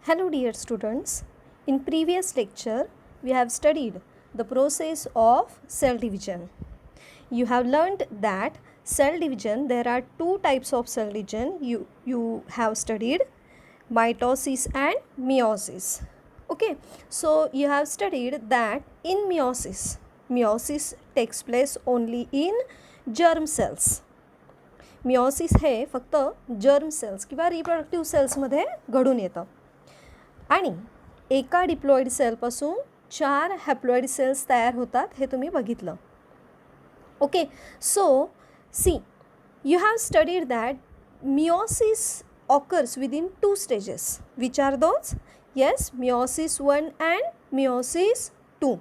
Hello dear students, in previous lecture we have studied the process of cell division. You have learned that cell division, there are two types of cell division you have studied, mitosis and meiosis. Okay, so you have studied that in meiosis takes place only in germ cells. Meiosis हे फक्त germ cells किंवा reproductive सेल्समध्ये घडून येतं आणि एका diploid सेलपासून 4 haploid cells तयार होतात हे तुम्ही बघितलं. Okay, so see you have studied that meiosis occurs within 2 stages. Which are those? Yes, meiosis 1 and meiosis 2.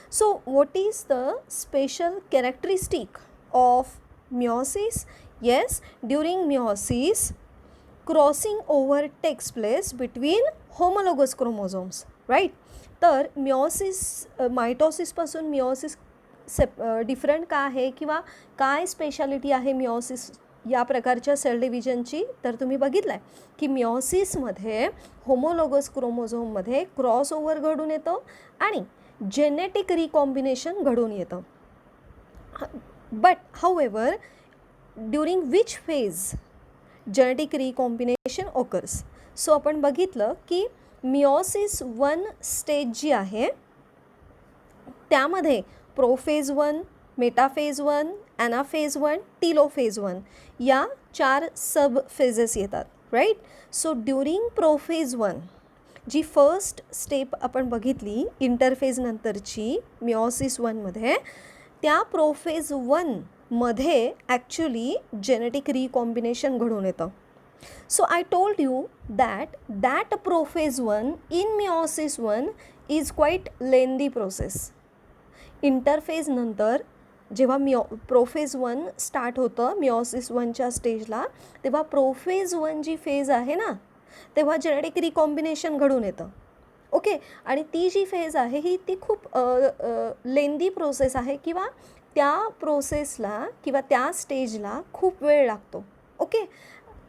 So what is the special characteristic of meiosis? Yes, during meiosis crossing over takes place between homologous chromosomes, right? तर meiosis मायटोसिसपासून meiosis different का आहे किंवा काय speciality आहे meiosis या प्रकारच्या sale डिव्हिजनची, तर तुम्ही बघितलं आहे की मिओसिसमध्ये होमोलोगस क्रोमोझोममध्ये क्रॉस ओव्हर घडून येतं आणि जेनेटिक रिकॉम्बिनेशन घडून येतं. But however during which phase genetic recombination occurs. So आपण बघितलं की मिओसिस 1 स्टेज जी आहे त्यामध्ये प्रोफेज 1, मेटाफेज 1, ॲनाफेज 1, टीलोफेज 1 या 4 सब फेजेस येतात, राईट. सो ड्युरिंग प्रोफेज 1 जी फर्स्ट स्टेप आपण बघितली इंटरफेज नंतरची मिओसिस 1मध्ये, त्या प्रोफेज 1मध्ये ॲक्च्युली जेनेटिक रिकॉम्बिनेशन घडून येतं. So I told you that prophase 1 in meiosis 1 is quite lengthy process. Interphase नंतर जेव्हा प्रोफेज 1 स्टार्ट होतं मिओसिस 1च्या स्टेजला, तेव्हा प्रोफेज 1 जी फेज आहे ना, तेव्हा जेनेटिक रिकॉम्बिनेशन घडून येतं. ओके, आणि ती जी फेज आहे ही ती खूप लेंदी प्रोसेस आहे किंवा त्या प्रोसेसला किंवा त्या स्टेजला खूप वेळ लागतो. ओके,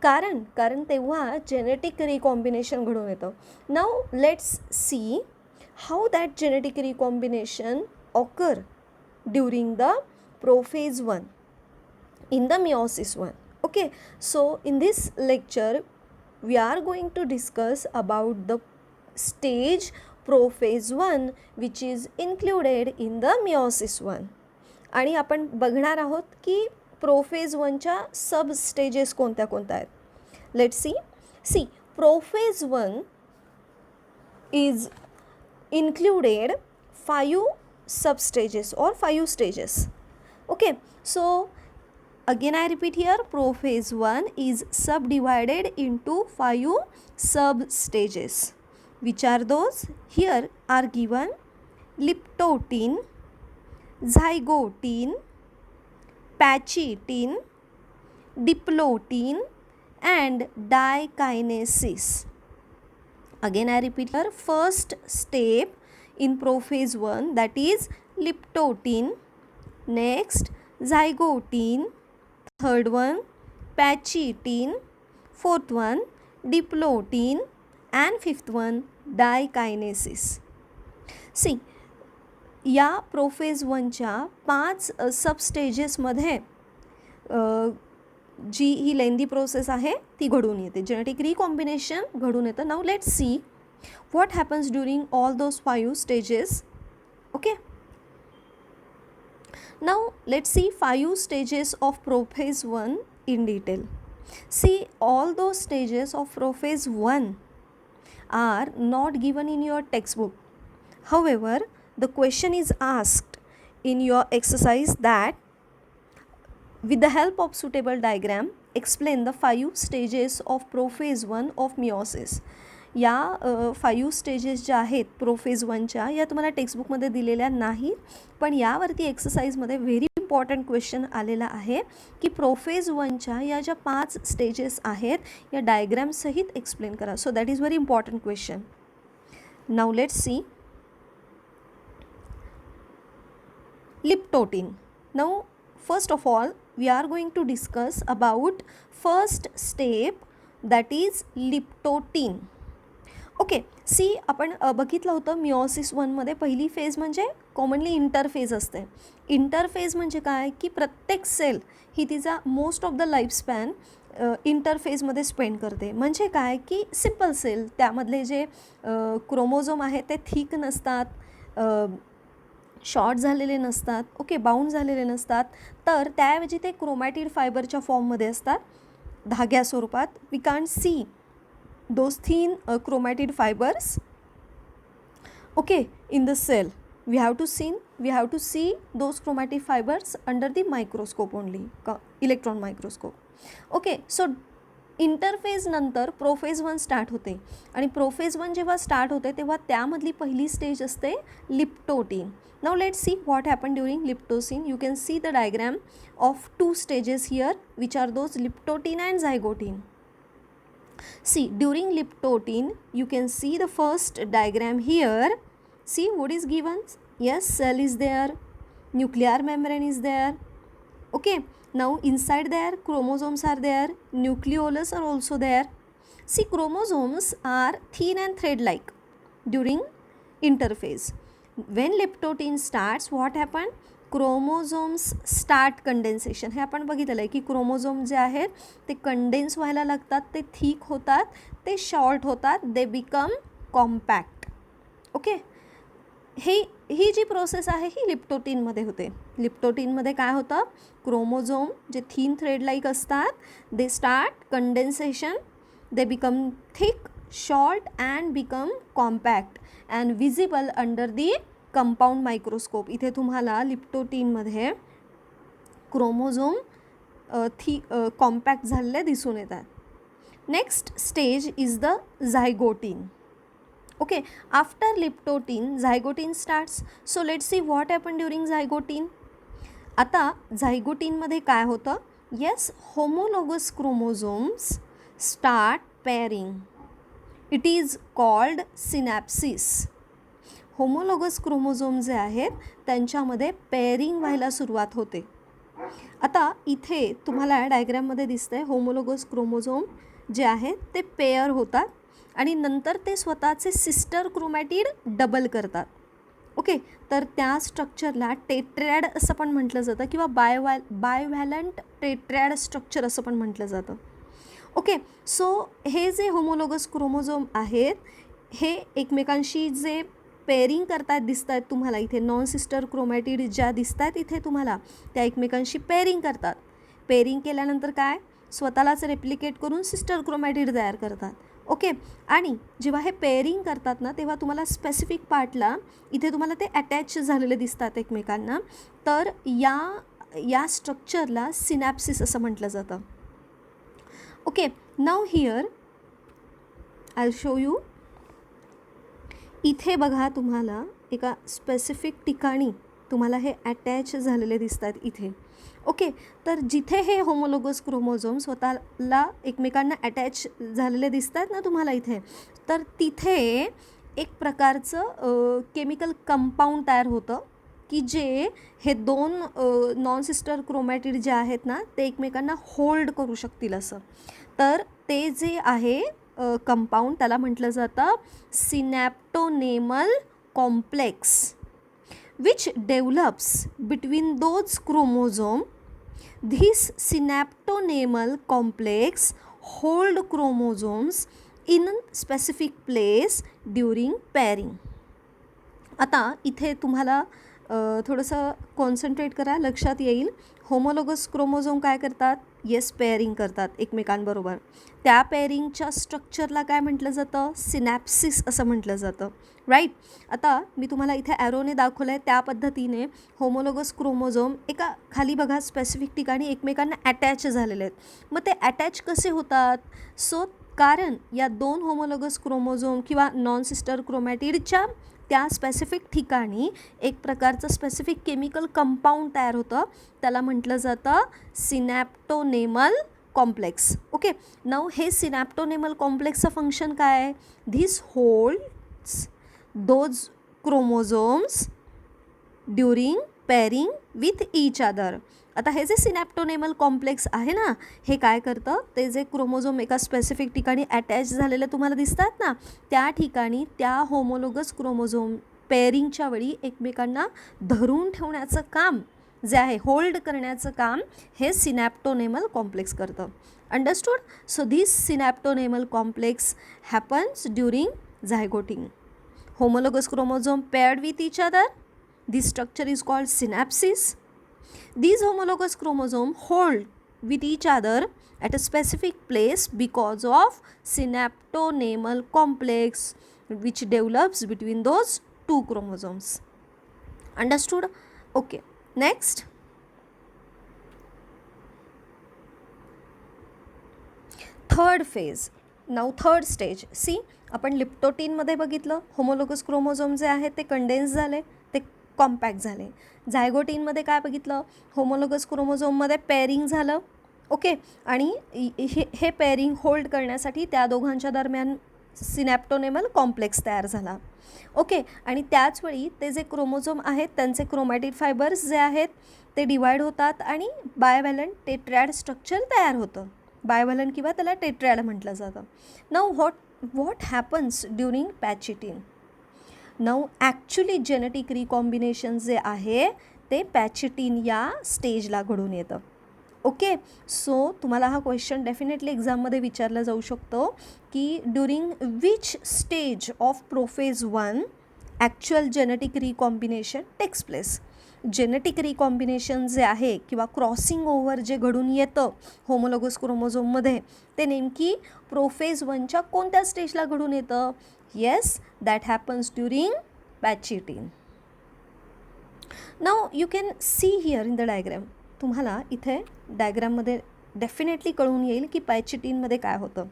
कारण तेव्हा जेनेटिक रिकॉम्बिनेशन घडून येतं. Now let's C how that genetic recombination occur during the prophase 1 in the meiosis 1. Okay, so in this lecture we are going to discuss about the stage prophase 1 which is included in the meiosis 1. आणि आपण बघणार आहोत की prophase 1च्या सब stages कोणत्या कोणत्या आहेत. Let's see prophase 1 is included 5 substages or 5 stages. Okay, so again I repeat here, prophase 1 is subdivided into 5 substages. Which are those? Here are given liptotin, zygotin, pachytin, diplotin and dikinesis. Again I repeat here, first step in prophase 1 that is liptotin, next zygotin, third one pachytin, fourth one diplotin and fifth one dikinesis. See, या prophase 1च्या 5 सबस्टेजेसमध्ये जी ही lengthy process आहे ती घडून येते, genetic recombination घडून येतं. Now let's C what happens during all those 5 stages. Okay, now let's see 5 stages of prophase 1 in detail. See, all those stages of prophase 1 are not given in your textbook. However, the question is asked in your exercise that with the help of suitable diagram explain the 5 stages of prophase 1 of meiosis. या 5 stages ज्या आहेत prophase 1च्या या तुम्हाला टेक्स्टबुकमध्ये दिलेल्या नाही, पण यावरती एक्सरसाइजमध्ये very important question आलेला आहे की प्रोफेज 1च्या या ज्या 5 स्टेजेस आहेत या डायग्रामसहित एक्सप्लेन करा. So that is very important question. Now let's C liptotin. Now first of all we are going to discuss about first step, that is liptotin. Okay, see आपण बघितलं होतं मिओसिस वनमध्ये पहिली फेज म्हणजे commonly interphase असते. Interphase म्हणजे काय की प्रत्येक सेल ही तिचा most of the life span इंटरफेजमध्ये स्पेंड करते. म्हणजे काय की सिम्पल सेल, त्यामधले जे क्रोमोझोम आहेत ते थिक नसतात, शॉर्ट झालेले नसतात, ओके, बाउंड झालेले नसतात, तर त्याऐवजी ते क्रोमॅटिड फायबरच्या फॉर्ममध्ये असतात, धाग्या स्वरूपात. We can't see those thin chromatid fibers, okay, in the cell. We have to see those chromatid fibers under the microscope only, electron microscope. Okay, so interphase नंतर प्रोफेज 1 स्टार्ट होते आणि प्रोफेज 1 जेव्हा start होते तेव्हा त्यामधली पहिली stage असते leptotene. Now let's see what happen during leptotene. You can see the diagram of 2 stages here which are those leptotene and zygotene. See, during liptotin you can see the first diagram here. See what is given? Yes, cell is there, nuclear membrane is there, okay. Now inside there chromosomes are there, nucleolus are also there. See, chromosomes are thin and thread like during interphase. When liptotin starts, what happened? Chromosomes start condensation. हे आपण बघितलं आहे की chromosome जे आहेत ते condense व्हायला लागतात, ते थिक होतात, ते शॉर्ट होतात, दे बिकम कॉम्पॅक्ट. ओके, ही जी प्रोसेस आहे ही लिप्टोटीनमध्ये होते. लिप्टोटीनमध्ये काय होतं? क्रोमोझोम जे थिन थ्रेड लाईक असतात they start condensation, they become thick, short and become compact and visible under the compound microscope. इथे तुम्हाला लिप्टोटीनमध्ये क्रोमोझोम कॉम्पॅक्ट झालेले दिसून येतात. Next stage is the zygotene. Okay, after leptotene zygotene starts. So let's see what happen during zygotene. आता झायगोटीनमध्ये काय होतं? Yes, homologous chromosomes start pairing. It is called synapsis. Homologous chromosome जे आहेत त्यांच्यामध्ये पेअरिंग व्हायला सुरुवात होते. आता इथे तुम्हाला डायग्राममध्ये दिसतं आहे होमोलोगस क्रोमोझोम जे आहेत ते पेअर होतात आणि नंतर ते स्वतःचे सिस्टर क्रोमॅटिड डबल करतात. ओके, तर त्या स्ट्रक्चरला टेट्रॅड असं पण म्हटलं जातं किंवा बायव्हॅलंट टेट्रॅड स्ट्रक्चर असं पण म्हटलं जातं. ओके, सो हे जे होमोलोगस क्रोमोझोम आहेत हे एकमेकांशी जे पेअरिंग करतात दिसत आहेत तुम्हाला इथे, नॉन सिस्टर क्रोमॅटिड ज्या दिसत आहेत इथे तुम्हाला, त्या एकमेकांशी पेअरिंग करतात. पेअरिंग केल्यानंतर काय? स्वतःलाच रेप्लिकेट करून सिस्टर क्रोमॅटिड तयार करतात. ओके, आणि जेव्हा हे पेअरिंग करतात ना तेव्हा तुम्हाला स्पेसिफिक पार्टला इथे तुम्हाला ते अटॅच झालेले दिसतात एकमेकांना, तर या स्ट्रक्चरला सिनॅप्सिस असं म्हटलं जातं. Okay, now here I will show you. इथे बघा तुम्हाला एका स्पेसिफिक ठिकाणी तुम्हाला हे अटॅच झालेले दिसतात इथे. ओके, तर जिथे हे होमोलोगस क्रोमोझोम स्वतःला एकमेकांना अटॅच झालेले दिसतात ना तुम्हाला इथे, तर तिथे एक प्रकारचं केमिकल कंपाऊंड तयार होतं की जे हे दोन नॉन सिस्टर क्रोमॅटिड जे आहेत ना ते एकमेकांना होल्ड करू शकतील असं. तर ते जे आहे कंपाऊंड त्याला म्हटलं जातं synaptonemal complex, which develops between those chromosome. This synaptonemal complex hold chromosomes in specific place during pairing. आता इथे तुम्हाला थोडंसं कॉन्सन्ट्रेट करा, लक्षात येईल. होमोलोगस क्रोमोझोम काय करतात? येस, पेअरिंग करतात एकमेकांबरोबर. त्या पेअरिंगच्या स्ट्रक्चरला काय म्हटलं जातं? सिनॅप्सिस असं म्हटलं जातं, राईट. आता मी तुम्हाला इथे ॲरोने दाखवलं आहे त्या पद्धतीने होमोलोगस क्रोमोझोम एका खाली बघा स्पेसिफिक ठिकाणी एकमेकांना अटॅच झालेले आहेत. मग ते अटॅच कसे होतात? सो कारण या दोन होमोलोगस क्रोमोझोम किंवा नॉन सिस्टर क्रोमॅटिडच्या त्या स्पेसिफिक ठिकाणी एक प्रकारचं स्पेसिफिक केमिकल कंपाऊंड तयार होतं, त्याला म्हटलं जातं सिनॅप्टोनेमल कॉम्प्लेक्स. ओके, नाऊ हे सिनॅप्टोनेमल कॉम्प्लेक्सचं फंक्शन काय आहे? This holds those chromosomes during pairing with each other. आता हे जे सिनॅप्टोनेमल कॉम्प्लेक्स आहे ना, हे काय करतं, ते जे क्रोमोझोम एका स्पेसिफिक ठिकाणी अटॅच झालेले तुम्हाला दिसतात ना, त्या ठिकाणी त्या होमोलोगस क्रोमोझोम पेअरिंगच्या वेळी एकमेकांना धरून ठेवण्याचं काम जे आहे, होल्ड करण्याचं काम हे सिनॅप्टोनेमल कॉम्प्लेक्स करतं. Understood? So this synaptonemal complex happens during zygotene. Homologous chromosome paired with each other. This structure is called synapsis. These homologous chromosomes hold with each other at a specific place because of synaptonemal complex which develops between those two chromosomes. Understood? Okay. Next. Third phase. Now third stage. See, आपण लिप्टोटीनमध्ये बघितलं, homologous chromosome जे आहेत ते condense झाले, ते compact झाले. झायगोटीनमध्ये काय बघितलं, होमोलोगस क्रोमोझोममध्ये पेअरिंग झालं. ओके, आणि हे पेअरिंग होल्ड करण्यासाठी त्या दोघांच्या दरम्यान सिनॅप्टोनेमल कॉम्प्लेक्स तयार झाला. ओके, आणि त्याचवेळी ते जे क्रोमोझोम आहेत त्यांचे क्रोमॅटिड फायबर्स जे आहेत ते डिवाईड होतात आणि बायव्हॅलंट टेट्रॅड स्ट्रक्चर तयार होतं. बायव्हॅलंट किंवा त्याला टेट्रॅड म्हटलं जातं. Now what happens during pachytene? Now actually genetic recombination जे आहे ते पॅचिटिन या स्टेजला घडून येतं. ओके, सो तुम्हाला हा क्वेश्चन डेफिनेटली एक्झाममध्ये विचारला जाऊ शकतो की during which stage of prophase 1 actual genetic recombination takes place. Genetic recombination जे आहे किंवा क्रॉसिंग ओव्हर जे घडून येतं होमोलोगस क्रोमोझोममध्ये ते नेमकी प्रोफेज 1च्या कोणत्या स्टेजला घडून येतं? Yes, that happens during pachytene. Now you can see here in the diagram. तुम्हाला इथे डायग्रॅममध्ये डेफिनेटली कळून येईल की पॅचिटिनमध्ये काय होतं.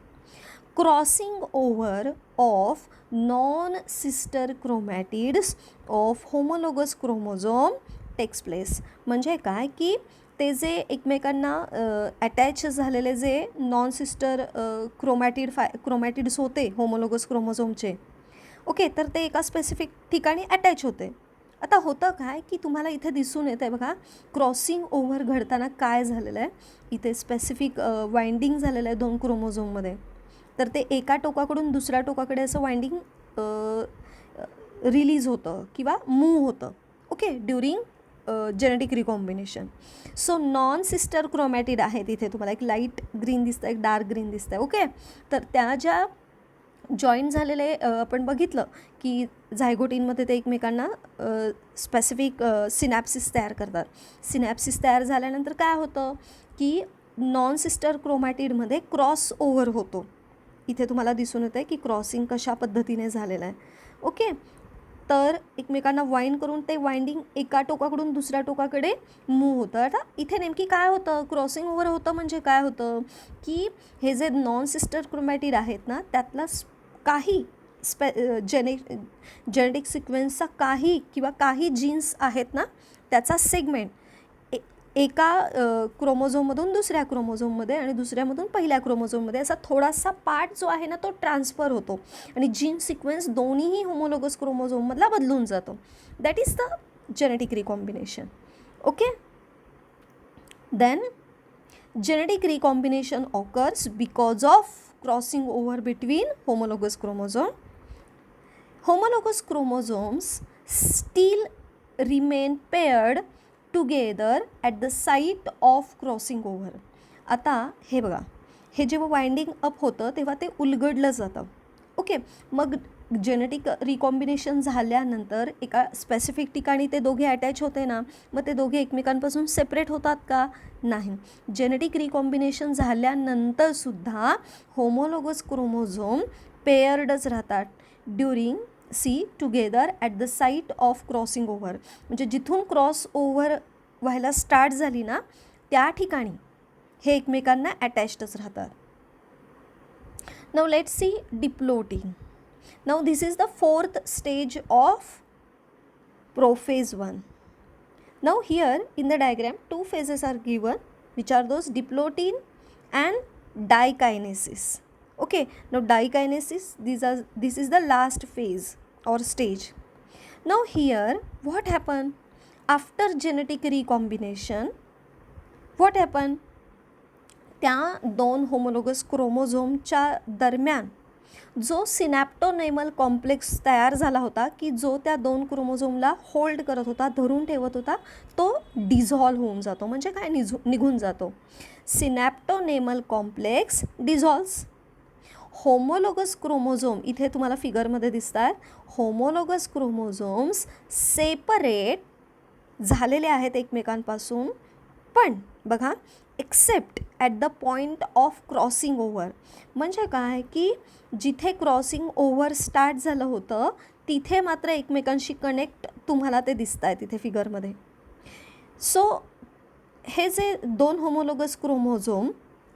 Crossing over of non sister chromatids of homologous chromosome takes place. म्हणजे काय की ते जे एकमेकांना अटॅच झालेले जे नॉन सिस्टर क्रोमॅटिड्स होते होमोलोगस क्रोमोझोमचे, ओके, तर ते एका स्पेसिफिक ठिकाणी अटॅच होते. आता होतं काय की तुम्हाला इथे दिसून येतं आहे बघा, क्रॉसिंग ओव्हर घडताना काय झालेलं आहे, इथे स्पेसिफिक वाइंडिंग झालेलं आहे 2 क्रोमोझोममध्ये. तर ते एका टोकाकडून दुसऱ्या टोकाकडे असं वाइंडिंग रिलीज होतं किंवा मूव्ह होतं. Okay, during genetic recombination. So non sister chromatid आहेत इथे, तुम्हाला एक लाईट ग्रीन दिसतं, एक डार्क ग्रीन दिसतं आहे. ओके, तर त्या ज्या जॉईंट झालेले आपण बघितलं की झायगोटीनमध्ये ते एकमेकांना स्पेसिफिक सिनॅप्सिस तयार करतात. सिनॅप्सिस तयार झाल्यानंतर काय होतं की नॉन सिस्टर क्रोमॅटिडमध्ये क्रॉस ओव्हर होतो. इथे तुम्हाला दिसून येतं आहे की क्रॉसिंग कशा पद्धतीने झालेलं आहे. ओके, तर एकमेकांना वाइंड करून ते वाइंडिंग एका टोकाकडून दुसऱ्या टोकाकडे मूव्ह होतं. आता इथे नेमकी काय होतं, क्रॉसिंग ओव्हर होतं म्हणजे काय होतं की हे जे नॉन सिस्टर क्रोमॅटिड आहेत ना त्यातला काही जेनेटिक सिक्वेन्सचा काही जीन्स आहेत ना त्याचा सेगमेंट एका क्रोमोझोममधून दुसऱ्या क्रोमोझोममध्ये आणि दुसऱ्यामधून पहिल्या क्रोमोझोममध्ये असा थोडासा पार्ट जो आहे ना तो ट्रान्सफर होतो आणि जीन सिक्वेन्स दोन्हीही होमोलोगस क्रोमोझोममधला बदलून जातो. That is the genetic recombination. Okay, then genetic recombination occurs because of crossing over between homologous chromosome. Homologous chromosomes still remain paired together at the site of crossing over. आता हे बघा, हे जेव्हा winding up होतं तेव्हा ते उलगडलं जातं. Okay, मग जेनेटिक रिकॉम्बिनेशन झाल्यानंतर एका स्पेसिफिक ठिकाणी ते दोघे अटॅच होते ना, मग ते दोघे एकमेकांपासून सेपरेट होतात का? नाही. जेनेटिक रिकॉम्बिनेशन झाल्यानंतरसुद्धा होमोलोगस क्रोमोझोम पेअर्डच राहतात during together at the site of crossing over. म्हणजे जिथून क्रॉस ओव्हर व्हायला स्टार्ट झाली ना त्या ठिकाणी हे एकमेकांना अटॅच्डच राहतात. Now let's see diplotene. Now this is the 4th stage of prophase 1. Now here in the diagram 2 phases are given which are those diplotene and diakinesis. Okay, now dikinesis, this is the last phase or stage. Now here what happened after genetic recombination? What happen, त्या दोन homologous क्रोमोझोमच्या दरम्यान जो सिनॅप्टोनेमल complex तयार झाला होता की जो त्या दोन क्रोमोझोमला होल्ड करत होता, धरून ठेवत होता, तो डिझॉल्व्ह होऊन जातो. म्हणजे काय, निघून जातो. सिनॅप्टोनेमल कॉम्प्लेक्स डिझॉल्व्स. होमोलोगस क्रोमोझोम इथे तुम्हाला फिगरमध्ये दिसतात. होमोलोगस क्रोमोझोम्स सेपरेट झालेले आहेत एकमेकांपासून, पण बघा, except at the point of crossing over. म्हणजे काय की जिथे क्रॉसिंग ओव्हर स्टार्ट झालं होतं तिथे मात्र एकमेकांशी कनेक्ट तुम्हाला ते दिसत आहे तिथे फिगरमध्ये. सो हे जे दोन होमोलोगस क्रोमोझोम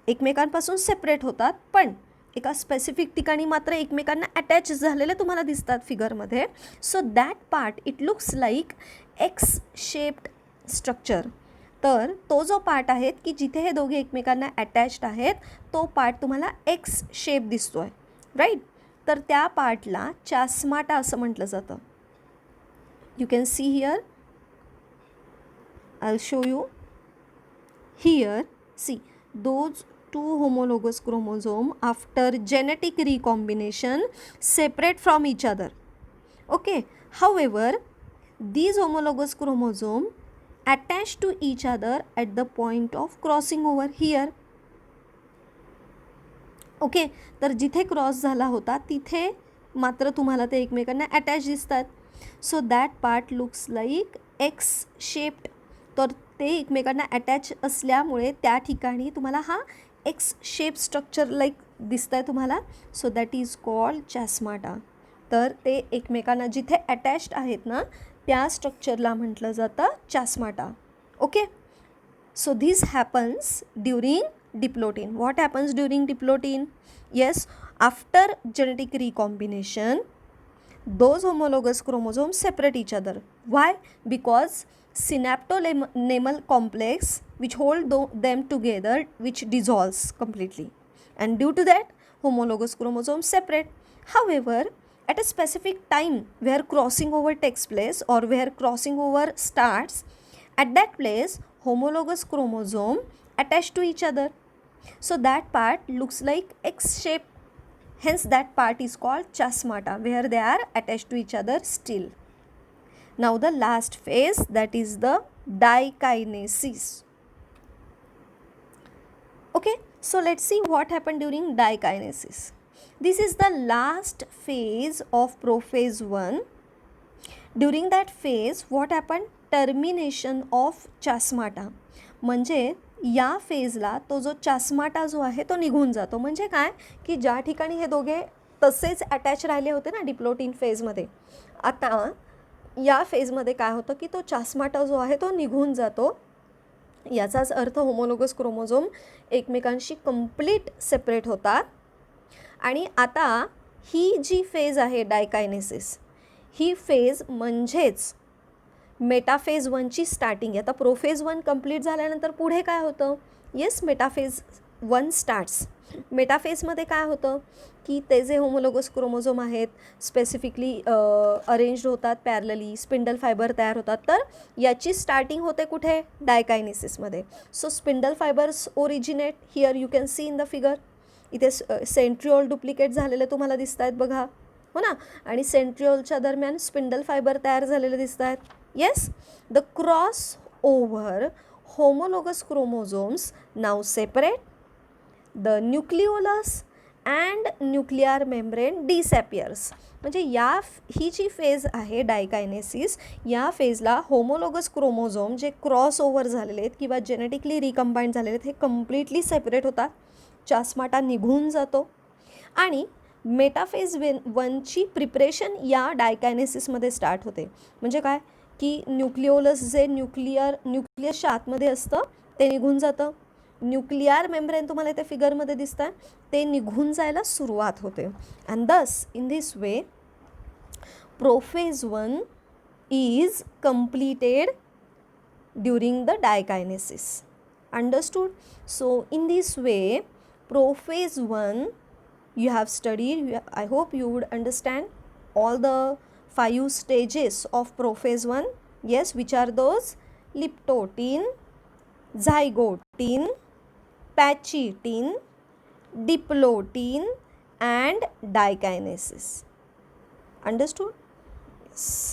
एकमेकांपासून सेपरेट होतात, पण एका स्पेसिफिक ठिकाणी मात्र एकमेकांना अटॅच झालेले तुम्हाला दिसतात फिगरमध्ये. So that part it looks like X shaped structure. तर तो जो पार्ट आहे की जिथे हे दोघे एकमेकांना अटॅच्ड आहेत तो पार्ट तुम्हाला एक्स शेप दिसतो आहे, राईट. तर त्या पार्टला चास्माटा असं म्हटलं जातं. You can see here, I will show you here. See, those two homologous chromosome after genetic recombination separate from each other. Okay, however these homologous chromosome attach to each other at the point of crossing over here. Okay, तर जिथे cross झाला होता तिथे मात्र तुम्हाला ते एकमेकांना attach दिसतात. So that part looks like X shaped. तर ते एकमेकांना अटॅच असल्यामुळे त्या ठिकाणी तुम्हाला हा एक्स शेप स्ट्रक्चर लाईक दिसतं आहे तुम्हाला. So that is called chiasmata. तर ते एकमेकांना जिथे अटॅच्ड आहेत ना त्या स्ट्रक्चरला म्हटलं जातं chiasmata. Okay, so this happens during diplotene. What happens during diplotene? Yes, after genetic recombination those homologous chromosomes separate each other. Why? Because synaptonemal complex which hold them together which dissolves completely, and due to that homologous chromosomes separate. However, at a specific time where crossing over takes place or where crossing over starts, at that place homologous chromosome attach to each other. So that part looks like X shape. Hence that part is called chasmata, where they are attached to each other still. Now the last phase, that is the dikinesis. Okay, so let's see what happened during dikinesis. This is the last phase of prophase 1. During that phase what happened? Termination of chasmata. म्हणजे या फेजला तो जो चास्माटा जो आहे तो निघून जातो. म्हणजे काय की ज्या ठिकाणी हे दोघे तसेच अटॅच राहिले होते ना डिप्लोटिन फेजमध्ये, आता या फेजमध्ये काय होतं की तो चास्माटा जो आहे तो निघून जातो. याचाच अर्थ होमोलोगस क्रोमोझोम एकमेकांशी कंप्लीट सेपरेट होतात. आणि आता ही जी फेज आहे डायकायनेसिस, ही फेज म्हणजेच मेटाफेज 1ची स्टार्टिंग आहे. आता प्रोफेज 1 कंप्लीट झाल्यानंतर पुढे काय होतं? Yes, metaphase 1 starts. मेटाफेजमध्ये काय होतं की ते जे होमोलोगस क्रोमोझोम आहेत स्पेसिफिकली अरेंज्ड होतात पॅरलली, स्पिंडल फायबर तयार होतात. तर याची स्टार्टिंग होते कुठे? डायकायनेसिसमध्ये. So spindle fibres originate here, you can see in the figure. इथे सेंट्रिओल डुप्लिकेट झालेले तुम्हाला दिसत आहेत बघा, हो ना. आणि सेंट्रिओलच्या दरम्यान स्पिंडल फायबर तयार झालेले दिसत आहेत. Yes, the crossover homologous chromosomes now separate. The nucleolus and nuclear membrane disappears. म्हणजे ही जी फेज आहे डायकायनेसिस, या फेजला होमोलोगस क्रोमोझोम जे क्रॉस ओव्हर झालेले आहेत किंवा जेनेटिकली रिकम्बाईंड झालेले आहेत हे कम्प्लिटली सेपरेट होतात. चास्माटा निघून जातो आणि मेटाफेज 1ची प्रिपरेशन या डायकायनेसिसमध्ये स्टार्ट होते. म्हणजे काय की न्यूक्लिओलस जे न्यूक्लियसच्या आतमध्ये असतं ते निघून जातं. न्यूक्लिअर मेम्ब्रेन तुम्हाला इथे फिगरमध्ये दिसतं आहे ते निघून जायला सुरुवात होते. And thus in this way prophase 1 is completed during the diakinesis. Understood? So in this way prophase 1 you have studied. I hope you would understand all the 5 stages of prophase 1. Yes, which are those? Liptotin, zygote, protein, pachytin, diplotin and dikinesis. Understood? Yes.